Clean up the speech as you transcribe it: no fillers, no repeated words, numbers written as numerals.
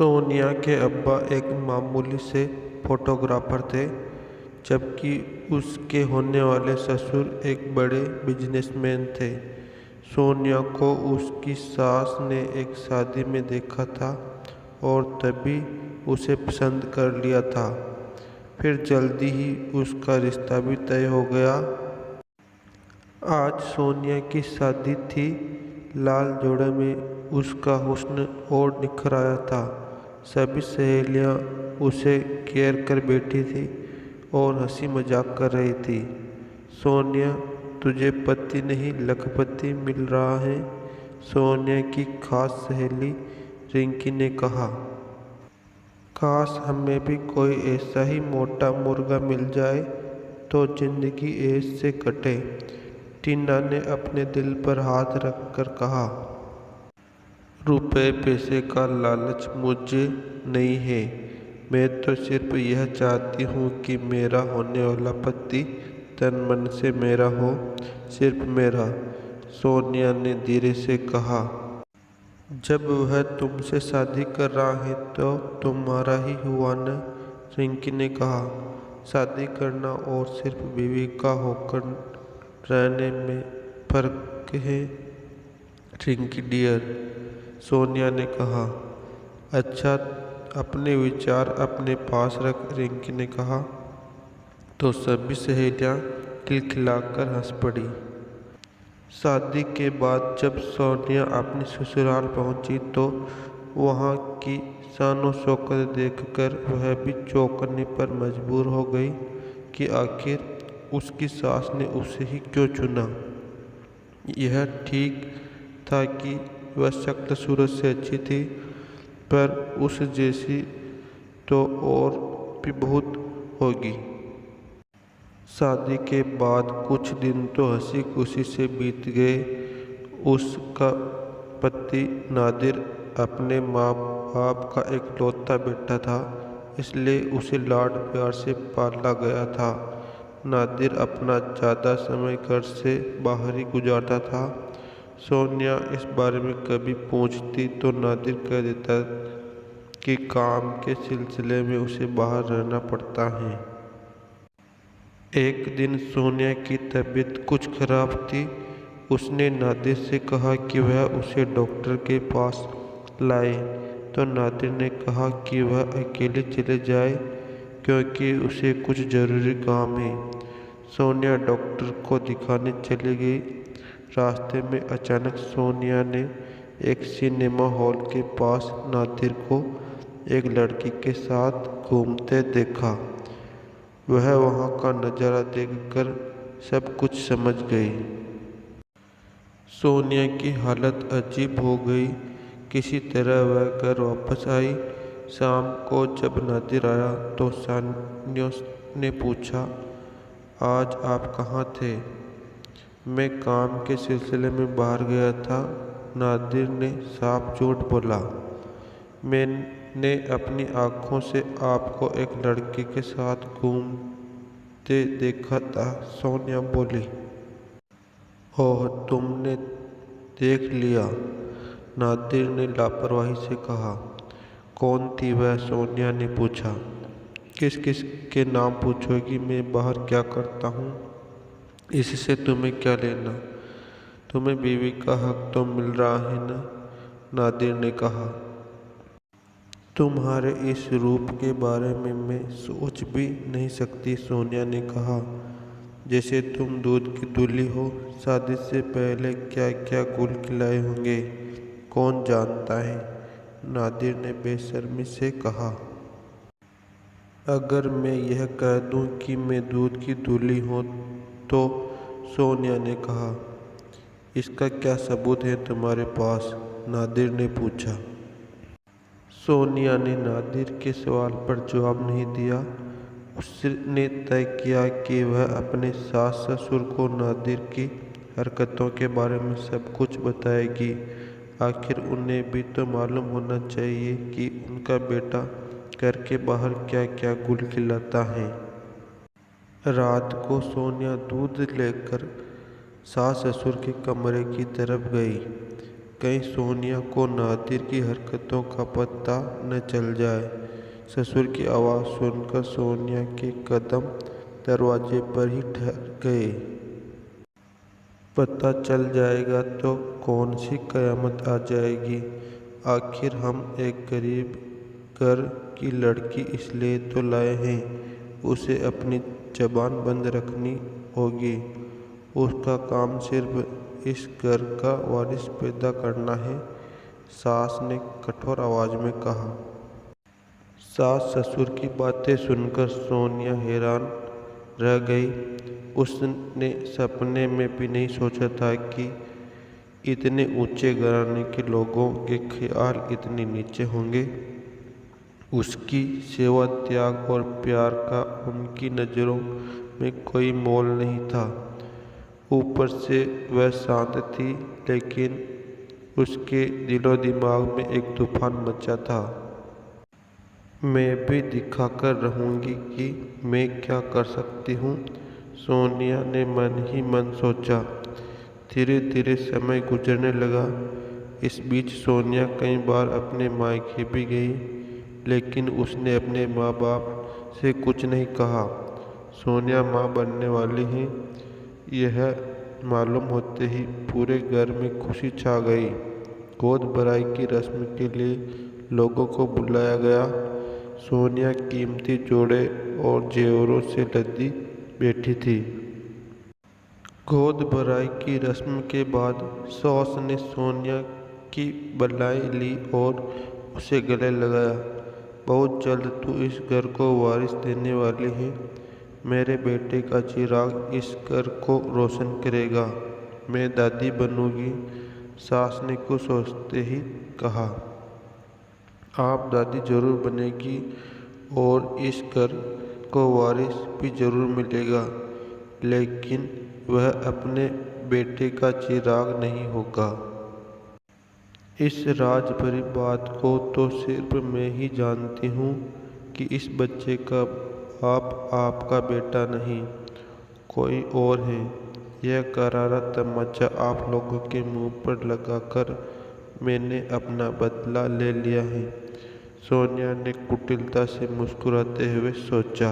सोनिया के अब्बा एक मामूली से फोटोग्राफर थे, जबकि उसके होने वाले ससुर एक बड़े बिजनेसमैन थे। सोनिया को उसकी सास ने एक शादी में देखा था और तभी उसे पसंद कर लिया था। फिर जल्दी ही उसका रिश्ता भी तय हो गया। आज सोनिया की शादी थी। लाल जोड़े में उसका हुस्न और निखर आया था। सभी सहेलियां उसे घेर कर बैठी थी और हंसी मजाक कर रही थी। सोनिया, तुझे पति नहीं लखपति मिल रहा है, सोनिया की खास सहेली रिंकी ने कहा। काश हमें भी कोई ऐसा ही मोटा मुर्गा मिल जाए तो जिंदगी ऐश से कटे, टीना ने अपने दिल पर हाथ रखकर कहा। रुपए पैसे का लालच मुझे नहीं है, मैं तो सिर्फ यह चाहती हूँ कि मेरा होने वाला पति तन मन से मेरा हो, सिर्फ मेरा, सोनिया ने धीरे से कहा। जब वह तुमसे शादी कर रहा है तो तुम्हारा ही हुआ न, रिंकी ने कहा। शादी करना और सिर्फ बीवी का होकर रहने में फर्क है रिंकी डियर, सोनिया ने कहा। अच्छा, अपने विचार अपने पास रख, रिंकी ने कहा। तो सभी सहेलियां खिलखिलाकर हंस पड़ी। शादी के बाद जब सोनिया अपनी ससुराल पहुंची तो वहां की शानो शौकत देखकर वह भी चौंकने पर मजबूर हो गई कि आखिर उसकी सास ने उसे ही क्यों चुना। यह ठीक था कि वह शक्ल सूरत से अच्छी थी, पर उस जैसी तो और भी बहुत होगी। शादी के बाद कुछ दिन तो हंसी खुशी से बीत गए। उसका पति नादिर अपने माँ बाप का इकलौता बेटा था, इसलिए उसे लाड प्यार से पाला गया था। नादिर अपना ज़्यादा समय घर से बाहर ही गुजारता था। सोनिया इस बारे में कभी पूछती तो नादिर कह देता कि काम के सिलसिले में उसे बाहर रहना पड़ता है। एक दिन सोनिया की तबीयत कुछ खराब थी। उसने नादिर से कहा कि वह उसे डॉक्टर के पास लाए, तो नादिर ने कहा कि वह अकेले चले जाए क्योंकि उसे कुछ ज़रूरी काम है। सोनिया डॉक्टर को दिखाने चली गई। रास्ते में अचानक सोनिया ने एक सिनेमा हॉल के पास नादिर को एक लड़की के साथ घूमते देखा। वह वहाँ का नज़ारा देखकर सब कुछ समझ गई। सोनिया की हालत अजीब हो गई। किसी तरह वह घर वापस आई। शाम को जब नादिर आया तो सोनिया ने पूछा, आज आप कहाँ थे? मैं काम के सिलसिले में बाहर गया था, नादिर ने साफ झूठ बोला। मैंने अपनी आँखों से आपको एक लड़की के साथ घूमते देखा था, सोनिया बोली। ओह, तुमने देख लिया, नादिर ने लापरवाही से कहा। कौन थी वह? सोनिया ने पूछा। किस किस के नाम पूछोगी? मैं बाहर क्या करता हूँ, इससे तुम्हें क्या लेना? तुम्हें बीवी का हक तो मिल रहा है ना, नादिर ने कहा। तुम्हारे इस रूप के बारे में मैं सोच भी नहीं सकती, सोनिया ने कहा। जैसे तुम दूध की दूली हो। शादी से पहले क्या क्या गुल खिलाए होंगे, कौन जानता है, नादिर ने बेशर्मी से कहा। अगर मैं यह कह दूं कि मैं दूध की दूली हूँ तो, सोनिया ने कहा। इसका क्या सबूत है तुम्हारे पास, नादिर ने पूछा। सोनिया ने नादिर के सवाल पर जवाब नहीं दिया। उसने तय किया कि वह अपने सास ससुर को नादिर की हरकतों के बारे में सब कुछ बताएगी। आखिर उन्हें भी तो मालूम होना चाहिए कि उनका बेटा घर के बाहर क्या क्या गुल खिलाता है। रात को सोनिया दूध लेकर सास ससुर के कमरे की तरफ गई। कहीं सोनिया को नादिर की हरकतों का पता न चल जाए। ससुर की आवाज़ सुनकर सोनिया के कदम दरवाजे पर ही ठहर गए। पता चल जाएगा तो कौन सी कयामत आ जाएगी। आखिर हम एक गरीब घर की लड़की इसलिए तो लाए हैं, उसे अपनी जबान बंद रखनी होगी। उसका काम सिर्फ इस घर का वारिस पैदा करना है, सास ने कठोर आवाज में कहा। सास ससुर की बातें सुनकर सोनिया हैरान रह गई। उसने सपने में भी नहीं सोचा था कि इतने ऊंचे घराने के लोगों के ख्याल इतने नीचे होंगे। उसकी सेवा, त्याग और प्यार का उनकी नज़रों में कोई मोल नहीं था। ऊपर से वह शांत थी, लेकिन उसके दिलो दिमाग में एक तूफान मचा था। मैं भी दिखाकर रहूंगी कि मैं क्या कर सकती हूँ, सोनिया ने मन ही मन सोचा। धीरे धीरे समय गुजरने लगा। इस बीच सोनिया कई बार अपने मायके भी गई, लेकिन उसने अपने माँ बाप से कुछ नहीं कहा। सोनिया माँ बनने वाली है, यह मालूम होते ही पूरे घर में खुशी छा गई। गोद भराई की रस्म के लिए लोगों को बुलाया गया। सोनिया कीमती जोड़े और जेवरों से लदी बैठी थी। गोद भराई की रस्म के बाद सास ने सोनिया की बल्लाई ली और उसे गले लगाया। बहुत जल्द तू इस घर को वारिस देने वाली है। मेरे बेटे का चिराग इस घर को रोशन करेगा। मैं दादी बनूंगी, सास ने कुछ सोचते ही कहा। आप दादी जरूर बनेगी और इस घर को वारिस भी जरूर मिलेगा, लेकिन वह अपने बेटे का चिराग नहीं होगा। इस राज भरी बात को तो सिर्फ मैं ही जानती हूँ कि इस बच्चे का बाप आपका बेटा नहीं, कोई और है। यह करारा तमाचा आप लोगों के मुंह पर लगाकर मैंने अपना बदला ले लिया है, सोनिया ने कुटिलता से मुस्कुराते हुए सोचा।